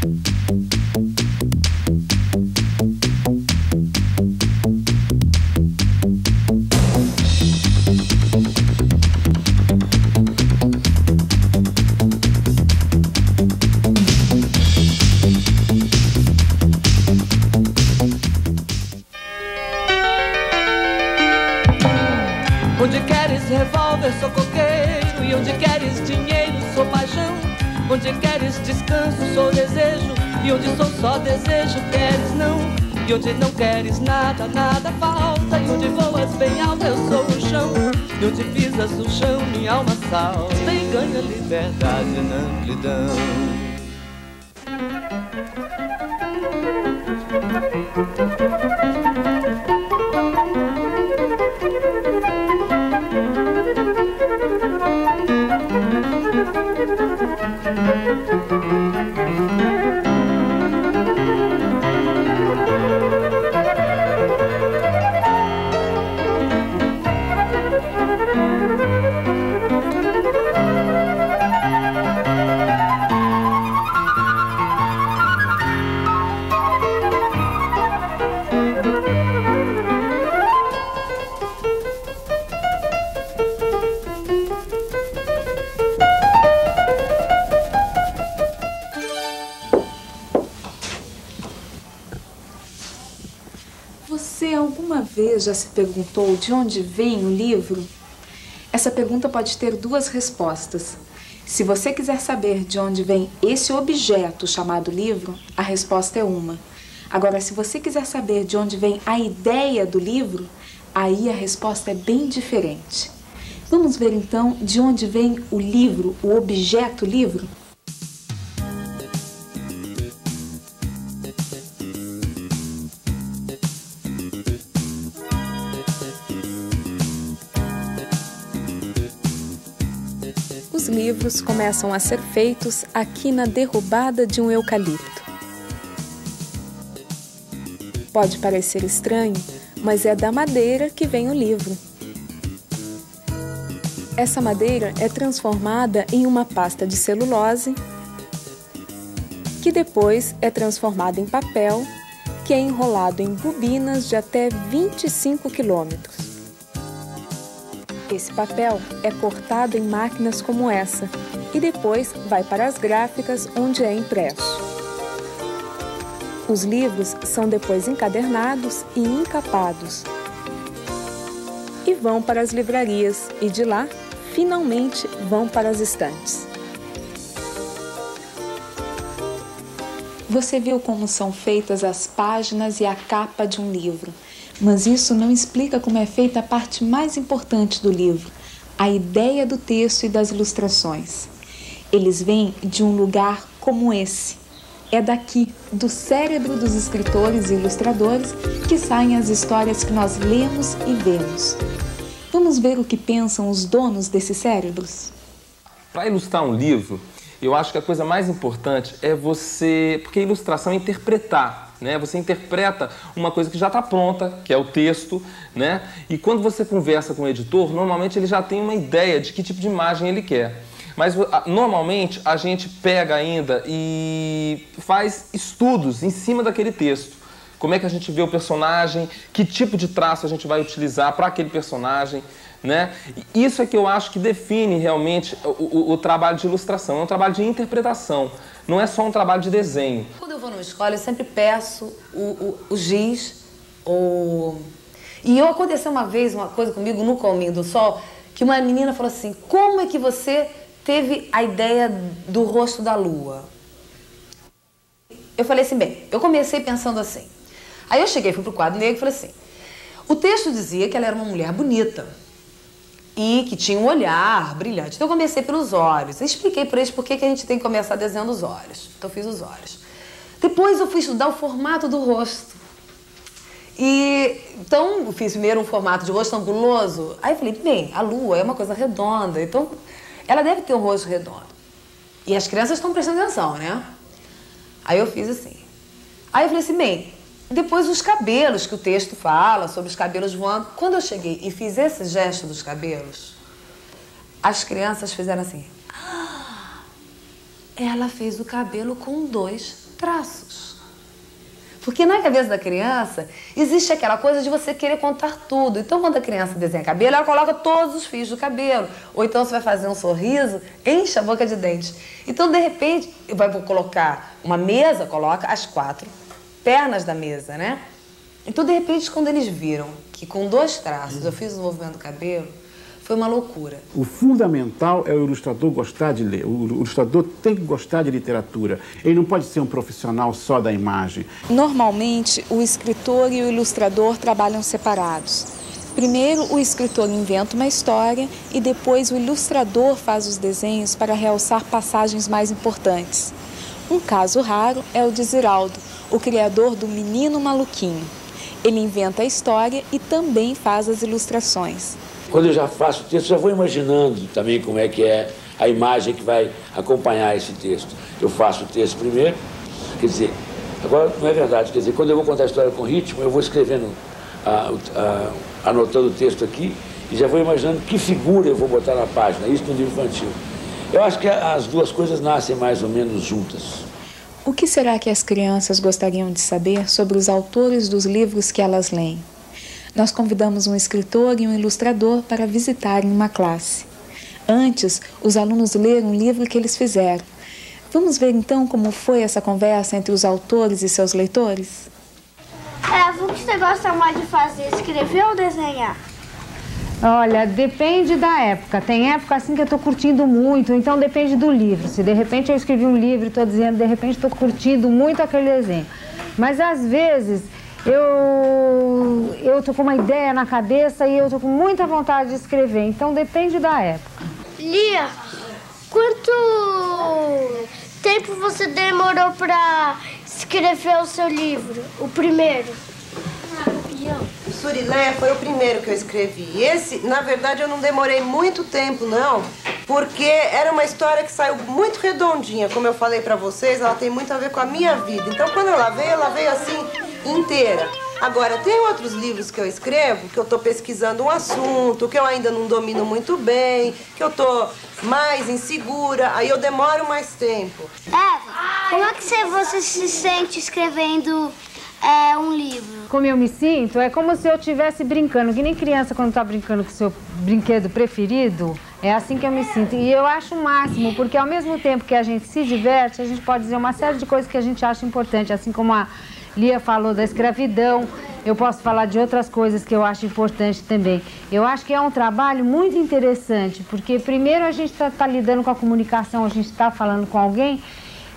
Onde queres revólver, sou coqueiro. E onde queres dinheiro, sou paixão. Onde queres descanso, sou desejo. E onde sou só desejo, queres não. E onde não queres nada, nada falta. E onde voas bem alto, eu sou o chão. E onde pisas o chão, minha alma salta. E ganha liberdade na amplidão. Você alguma vez já se perguntou de onde vem o livro? Essa pergunta pode ter duas respostas. Se você quiser saber de onde vem esse objeto chamado livro, a resposta é uma. Agora, se você quiser saber de onde vem a ideia do livro, aí a resposta é bem diferente. Vamos ver então de onde vem o livro, o objeto livro? Os livros começam a ser feitos aqui na derrubada de um eucalipto. Pode parecer estranho, mas é da madeira que vem o livro. Essa madeira é transformada em uma pasta de celulose, que depois é transformada em papel, que é enrolado em bobinas de até 25 quilômetros. Esse papel é cortado em máquinas como essa e depois vai para as gráficas, onde é impresso. Os livros são depois encadernados e encapados e vão para as livrarias e de lá, finalmente, vão para as estantes. Você viu como são feitas as páginas e a capa de um livro. Mas isso não explica como é feita a parte mais importante do livro, a ideia do texto e das ilustrações. Eles vêm de um lugar como esse. É daqui, do cérebro dos escritores e ilustradores, que saem as histórias que nós lemos e vemos. Vamos ver o que pensam os donos desses cérebros? Para ilustrar um livro, eu acho que a coisa mais importante é você... Porque a ilustração é interpretar. Né? Você interpreta uma coisa que já está pronta, que é o texto, né? E quando você conversa com o editor, normalmente ele já tem uma ideia de que tipo de imagem ele quer. Mas normalmente a gente pega ainda e faz estudos em cima daquele texto. Como é que a gente vê o personagem, que tipo de traço a gente vai utilizar para aquele personagem, né? E isso é que eu acho que define realmente o trabalho de ilustração, é um trabalho de interpretação. Não é só um trabalho de desenho. Quando eu vou numa escola, eu sempre peço o giz. E aconteceu uma vez uma coisa comigo no Caminho do Sol, que uma menina falou assim: como é que você teve a ideia do rosto da lua? Eu falei assim, bem, eu comecei pensando assim. Aí eu cheguei, fui pro quadro negro e falei assim: o texto dizia que ela era uma mulher bonita e que tinha um olhar brilhante. Então eu comecei pelos olhos. Eu expliquei para eles por que a gente tem que começar desenhando os olhos. Então eu fiz os olhos. Depois eu fui estudar o formato do rosto. Então eu fiz primeiro um formato de rosto anguloso. Aí eu falei, bem, a lua é uma coisa redonda, então ela deve ter um rosto redondo. E as crianças estão prestando atenção, né? Aí eu fiz assim. Aí eu falei assim, bem, depois os cabelos, que o texto fala sobre os cabelos voando. Quando eu cheguei e fiz esse gesto dos cabelos, as crianças fizeram assim. Ah, ela fez o cabelo com 2 traços. Porque na cabeça da criança existe aquela coisa de você querer contar tudo. Então, quando a criança desenha cabelo, ela coloca todos os fios do cabelo. Ou então você vai fazer um sorriso, enche a boca de dentes. Então, de repente, vai colocar uma mesa, coloca as 4 pernas da mesa, né? Então, de repente, quando eles viram que com 2 traços eu fiz o movimento do cabelo, foi uma loucura. O fundamental é o ilustrador gostar de ler. O ilustrador tem que gostar de literatura. Ele não pode ser um profissional só da imagem. Normalmente, o escritor e o ilustrador trabalham separados. Primeiro, o escritor inventa uma história e depois o ilustrador faz os desenhos para realçar passagens mais importantes. Um caso raro é o de Ziraldo, o criador do Menino Maluquinho. Ele inventa a história e também faz as ilustrações. Quando eu já faço o texto, já vou imaginando também como é que é a imagem que vai acompanhar esse texto. Eu faço o texto primeiro, quer dizer, agora não é verdade, quer dizer, quando eu vou contar a história com ritmo, eu vou escrevendo, anotando o texto aqui e já vou imaginando que figura eu vou botar na página, isso no livro infantil. Eu acho que as duas coisas nascem mais ou menos juntas. O que será que as crianças gostariam de saber sobre os autores dos livros que elas leem? Nós convidamos um escritor e um ilustrador para visitarem uma classe. Antes, os alunos leram um livro que eles fizeram. Vamos ver então como foi essa conversa entre os autores e seus leitores? O que você gosta mais de fazer, escrever ou desenhar? Olha, depende da época. Tem época assim que eu estou curtindo muito, então depende do livro. Se de repente eu escrevi um livro e estou dizendo, de repente estou curtindo muito aquele desenho. Mas às vezes eu tô com uma ideia na cabeça e eu tô com muita vontade de escrever, então depende da época. Lia, quanto tempo você demorou para escrever o seu livro, o primeiro? O Surileia foi o primeiro que eu escrevi. Esse, na verdade, eu não demorei muito tempo, não, porque era uma história que saiu muito redondinha. Como eu falei pra vocês, ela tem muito a ver com a minha vida. Então, quando ela veio assim, inteira. Agora, tem outros livros que eu escrevo, que eu tô pesquisando um assunto, que eu ainda não domino muito bem, que eu tô mais insegura, aí eu demoro mais tempo. Eva, como é que você se sente escrevendo um livro? Como eu me sinto, é como se eu estivesse brincando, que nem criança quando está brincando com o seu brinquedo preferido, é assim que eu me sinto. E eu acho o máximo, porque ao mesmo tempo que a gente se diverte, a gente pode dizer uma série de coisas que a gente acha importante, assim como a Lia falou da escravidão, eu posso falar de outras coisas que eu acho importante também. Eu acho que é um trabalho muito interessante, porque primeiro a gente está lidando com a comunicação, a gente está falando com alguém,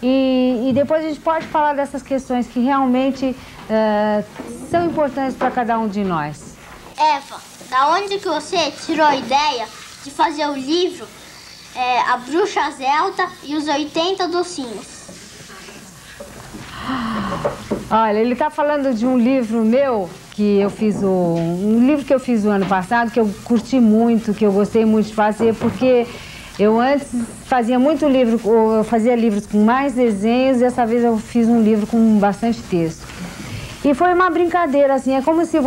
e depois a gente pode falar dessas questões que realmente são importantes para cada um de nós. Eva, da onde que você tirou a ideia de fazer o livro A Bruxa Zelda e os 80 Docinhos? Olha, ele está falando de um livro meu, que eu fiz um livro que eu fiz o ano passado, que eu curti muito, que eu gostei muito de fazer, porque eu antes fazia muito livro, eu fazia livros com mais desenhos, e dessa vez eu fiz um livro com bastante texto. E foi uma brincadeira, assim, é como se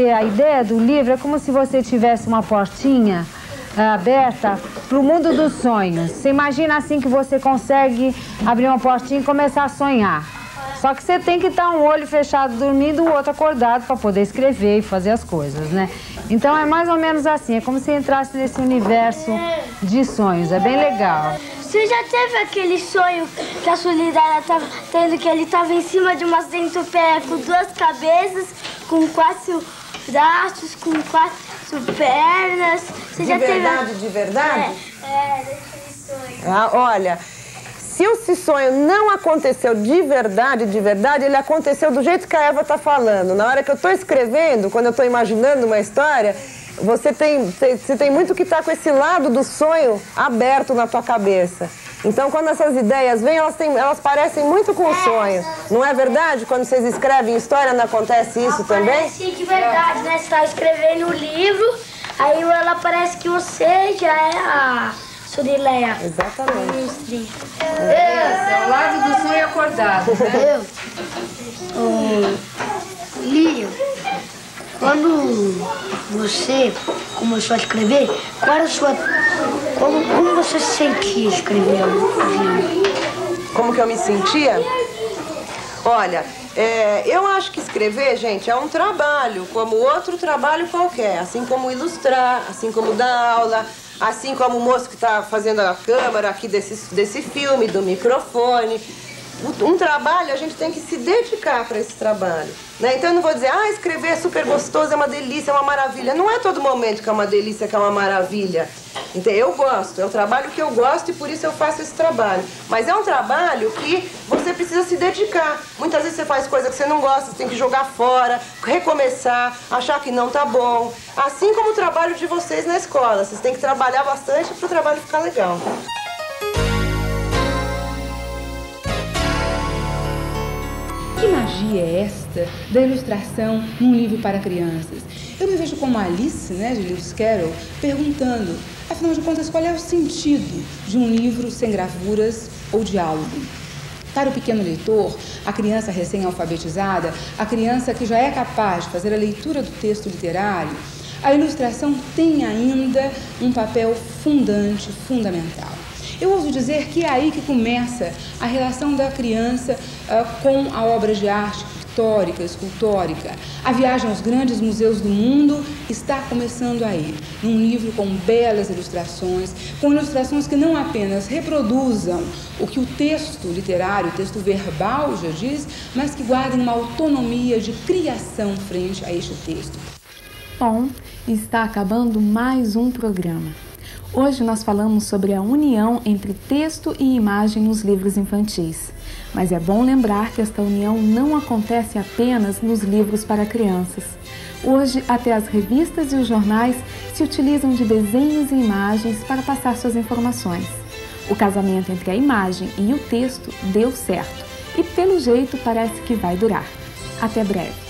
a ideia do livro é como se você tivesse uma portinha aberta para o mundo dos sonhos. Você imagina assim que você consegue abrir uma portinha e começar a sonhar. Só que você tem que estar um olho fechado dormindo, o outro acordado para poder escrever e fazer as coisas, né? Então é mais ou menos assim, é como se entrasse nesse universo de sonhos, é bem legal. Você já teve aquele sonho que a Solidária estava tendo, que ele estava em cima de uma centopeia com 2 cabeças, com 4 braços, com 4 pernas? Você já teve... De verdade? Daquele sonho. Olha... Se esse sonho não aconteceu de verdade, ele aconteceu do jeito que a Eva está falando. Na hora que eu estou escrevendo, quando eu estou imaginando uma história, você tem muito que estar com esse lado do sonho aberto na tua cabeça. Então, quando essas ideias vêm, elas parecem muito com o sonho. Não é verdade? Quando vocês escrevem história, não acontece isso também? Parece de verdade, né? Você está escrevendo o livro, aí ela parece que você já é a... Surileia. Exatamente. É o lado do sonho acordado, né? Lia, quando você começou a escrever, qual era a sua... Como você se sentia escrevendo? Como que eu me sentia? Olha, eu acho que escrever, gente, é um trabalho, como outro trabalho qualquer. Assim como ilustrar, assim como dar aula, assim como o moço que está fazendo a câmera aqui desse filme, do microfone. Um trabalho, a gente tem que se dedicar para esse trabalho, né? Então eu não vou dizer, escrever é super gostoso, é uma delícia, é uma maravilha. Não é todo momento que é uma delícia, que é uma maravilha. Então, eu gosto, é um trabalho que eu gosto e por isso eu faço esse trabalho. Mas é um trabalho que você precisa se dedicar. Muitas vezes você faz coisa que você não gosta, você tem que jogar fora, recomeçar, achar que não tá bom. Assim como o trabalho de vocês na escola. Vocês têm que trabalhar bastante para o trabalho ficar legal. Que magia é esta da ilustração num livro para crianças? Eu me vejo como Alice, né, de Lewis Carroll, perguntando, afinal de contas, qual é o sentido de um livro sem gravuras ou diálogo? Para o pequeno leitor, a criança recém-alfabetizada, a criança que já é capaz de fazer a leitura do texto literário, a ilustração tem ainda um papel fundante, fundamental. Eu ouso dizer que é aí que começa a relação da criança com a obra de arte pictórica, escultórica. A viagem aos grandes museus do mundo está começando aí, num livro com belas ilustrações, com ilustrações que não apenas reproduzam o que o texto literário, o texto verbal já diz, mas que guardem uma autonomia de criação frente a este texto. Bom, está acabando mais um programa. Hoje nós falamos sobre a união entre texto e imagem nos livros infantis. Mas é bom lembrar que esta união não acontece apenas nos livros para crianças. Hoje, até as revistas e os jornais se utilizam de desenhos e imagens para passar suas informações. O casamento entre a imagem e o texto deu certo e, pelo jeito, parece que vai durar. Até breve.